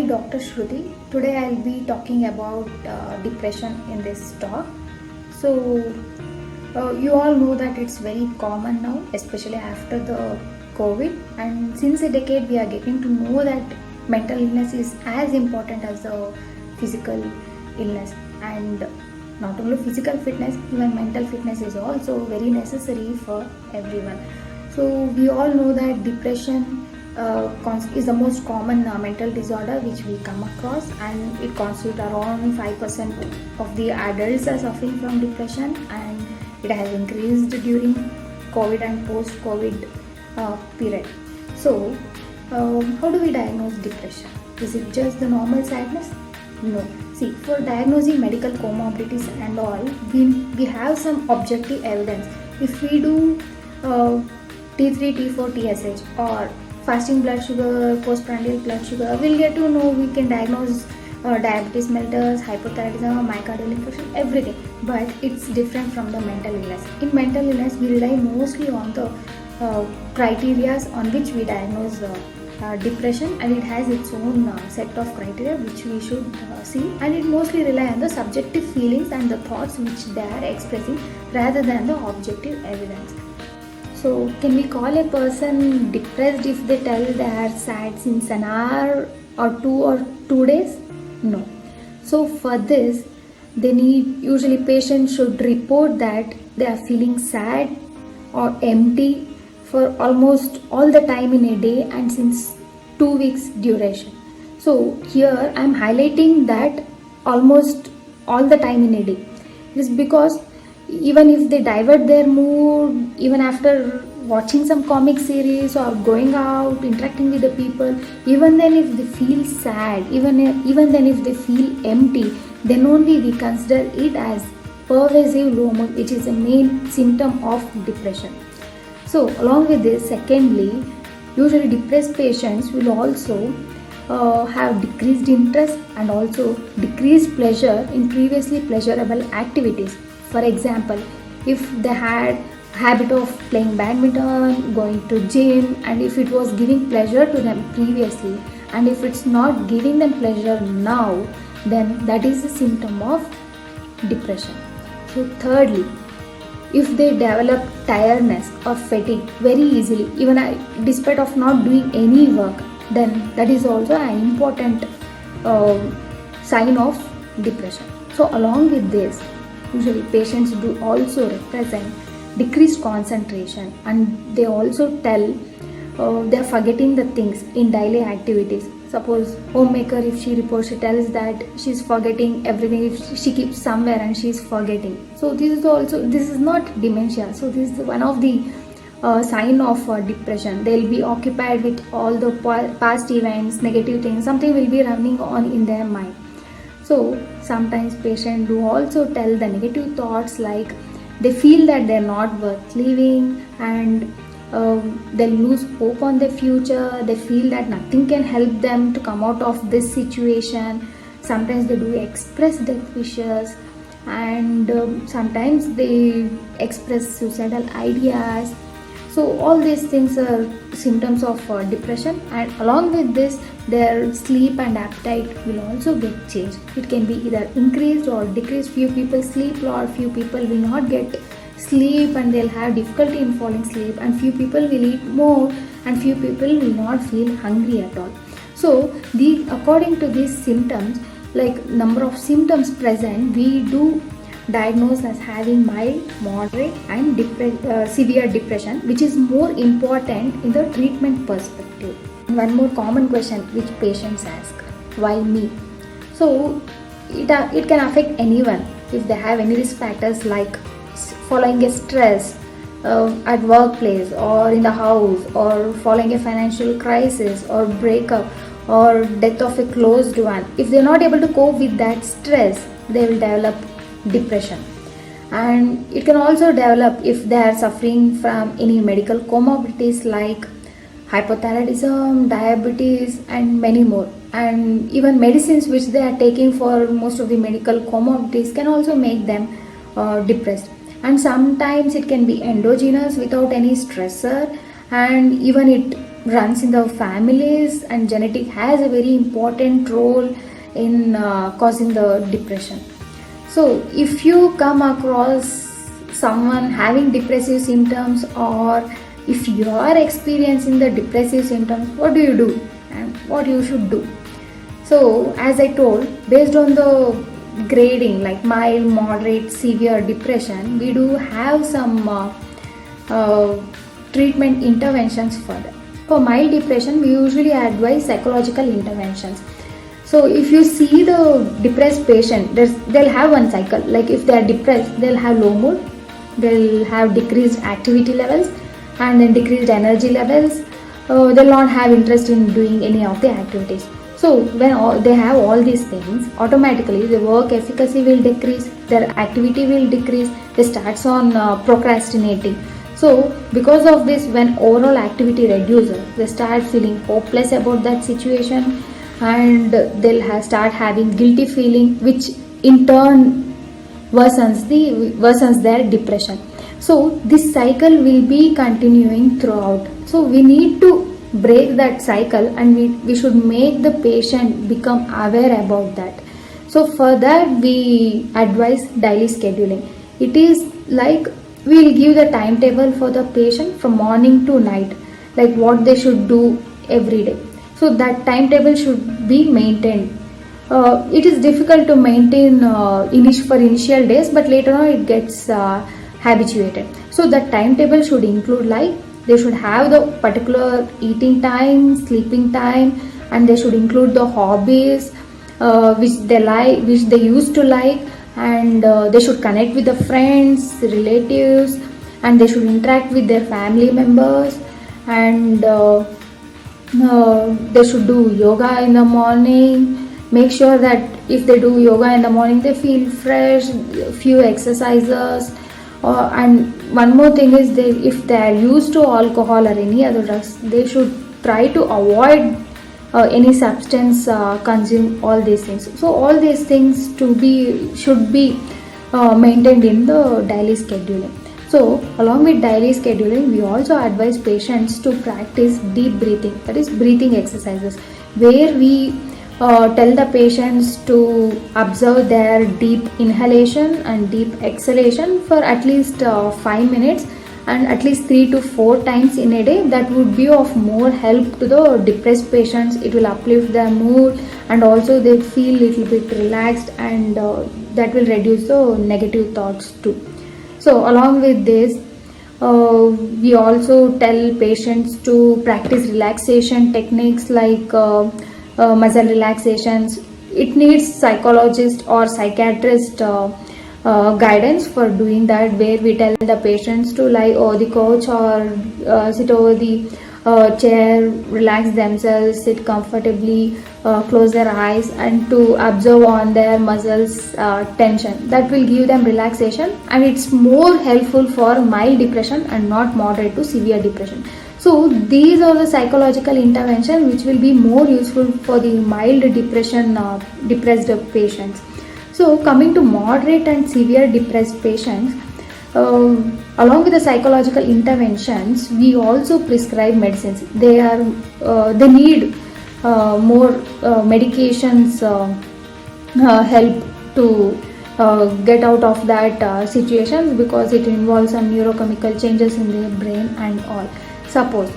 Dr. Shruti. Today I'll be talking about depression in this talk. So, you all know that it's very common now, especially after the COVID. And since a decade, we are getting to know that mental illness is as important as the physical illness. And not only physical fitness, even mental fitness is also very necessary for everyone. So, we all know that depression is the most common mental disorder which we come across, and it constitutes around 5% of the adults are suffering from depression, and it has increased during COVID and post-COVID period. So, how do we diagnose depression? Is it just the normal sadness? No. See, for diagnosing medical comorbidities and all, we have some objective evidence. If we do T3, T4, TSH or fasting blood sugar, postprandial blood sugar, we'll get to know, we can diagnose diabetes mellitus, hypothyroidism, myocardial infarction, everything. But it's different from the mental illness. In mental illness, we rely mostly on the criteria on which we diagnose depression, and it has its own set of criteria which we should see, and it mostly rely on the subjective feelings and the thoughts which they are expressing rather than the objective evidence. So, can we call a person depressed if they tell they are sad since an hour or 2 days? No. So, for this, usually patients should report that they are feeling sad or empty for almost all the time in a day and since 2 weeks duration. So, here I am highlighting that almost all the time in a day. It is because even if they divert their mood, even after watching some comic series or going out, interacting with the people, even then if they feel sad, even then if they feel empty, then only we consider it as pervasive low mood, which is a main symptom of depression. So along with this, secondly, usually depressed patients will also have decreased interest and also decreased pleasure in previously pleasurable activities. For example, if they had habit of playing badminton, going to gym, and if it was giving pleasure to them previously, and if it's not giving them pleasure now, then that is a symptom of depression. So thirdly, if they develop tiredness or fatigue very easily, even despite of not doing any work, then that is also an important sign of depression. So along with this, usually patients do also represent decreased concentration, and they also tell they are forgetting the things in daily activities. Suppose homemaker, if she reports, she tells that she's forgetting everything. If she keeps somewhere and she's forgetting, so this is not dementia. So this is one of the sign of depression. They'll be occupied with all the past events, negative things. Something will be running on in their mind. So sometimes patients do also tell the negative thoughts, like they feel that they're not worth living, and they lose hope on the future. They feel that nothing can help them to come out of this situation. Sometimes they do express death wishes, and sometimes they express suicidal ideas. So all these things are symptoms of depression, and along with this, their sleep and appetite will also get changed. It can be either increased or decreased. Few people sleep a lot, few people will not get sleep and they'll have difficulty in falling asleep, and few people will eat more, and few people will not feel hungry at all. So according to these symptoms, like number of symptoms present, we do diagnose as having mild, moderate and severe depression, which is more important in the treatment perspective. One more common question which patients ask: why me? So it can affect anyone if they have any risk factors like following a stress at workplace or in the house, or following a financial crisis or breakup or death of a closed one. If they're not able to cope with that stress, they will develop depression. And it can also develop if they are suffering from any medical comorbidities like hypothyroidism, diabetes and many more. And even medicines which they are taking for most of the medical comorbidities can also make them depressed. And sometimes it can be endogenous without any stressor, and even it runs in the families, and genetic has a very important role in causing the depression. So if you come across someone having depressive symptoms, or if you are experiencing the depressive symptoms, what do you do and what you should do? So as I told, based on the grading like mild, moderate, severe depression, we do have some treatment interventions for that. For mild depression, we usually advise psychological interventions. So if you see the depressed patient, they'll have one cycle. Like if they are depressed, they'll have low mood, they'll have decreased activity levels, and then decreased energy levels. They'll not have interest in doing any of the activities. So when they have all these things, automatically the work efficacy will decrease, their activity will decrease, they starts on procrastinating. So because of this, when overall activity reduces, they start feeling hopeless about that situation, and they'll start having guilty feeling, which in turn worsens their depression. So this cycle will be continuing throughout. So we need to break that cycle, and we should make the patient become aware about that. So for that, we advise daily scheduling. It is like we'll give the timetable for the patient from morning to night, like what they should do every day. So that timetable should be maintained. It is difficult to maintain for initial days, but later on it gets habituated. So that timetable should include, like, they should have the particular eating time, sleeping time, and they should include the hobbies which they like, which they used to like, and they should connect with the friends, relatives, and they should interact with their family members, and they should do yoga in the morning. Make sure that if they do yoga in the morning, they feel fresh, few exercises. And one more thing is, if they are used to alcohol or any other drugs, they should try to avoid any substance consume, all these things. So all these things should be maintained in the daily scheduling. So along with daily scheduling, we also advise patients to practice deep breathing, that is breathing exercises, where we tell the patients to observe their deep inhalation and deep exhalation for at least 5 minutes, and at least 3 to 4 times in a day. That would be of more help to the depressed patients. It will uplift their mood, and also they feel little bit relaxed, and that will reduce the negative thoughts too. So along with this, we also tell patients to practice relaxation techniques like muscle relaxations. It needs psychologist or psychiatrist guidance for doing that, where we tell the patients to lie over the couch or sit over the chair, relax themselves, sit comfortably, close their eyes, and to observe on their muscles tension. That will give them relaxation, and it's more helpful for mild depression and not moderate to severe depression. So these are the psychological intervention which will be more useful for the mild depression depressed patients. So coming to moderate and severe depressed patients, along with the psychological interventions, we also prescribe medicines. They need more medications help to get out of that situation, because it involves some neurochemical changes in their brain and all. Suppose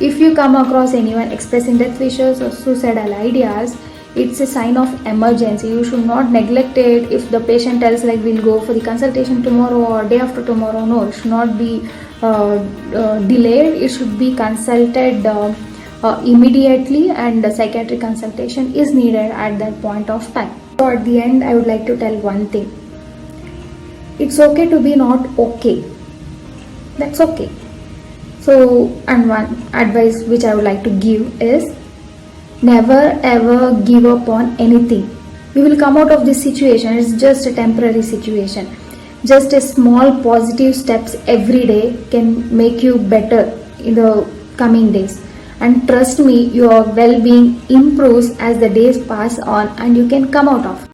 if you come across anyone expressing death wishes or suicidal ideas, it's a sign of emergency. You should not neglect it. If the patient tells, like, we'll go for the consultation tomorrow or day after tomorrow, no, it should not be delayed. It should be consulted immediately, and the psychiatric consultation is needed at that point of time. So at the end, I would like to tell one thing. It's okay to be not okay. That's okay. So, and one advice which I would like to give is, never ever give up on anything. You will come out of this situation. It's just a temporary situation. Just a small positive steps every day can make you better in the coming days. And trust me, your well-being improves as the days pass on, and you can come out of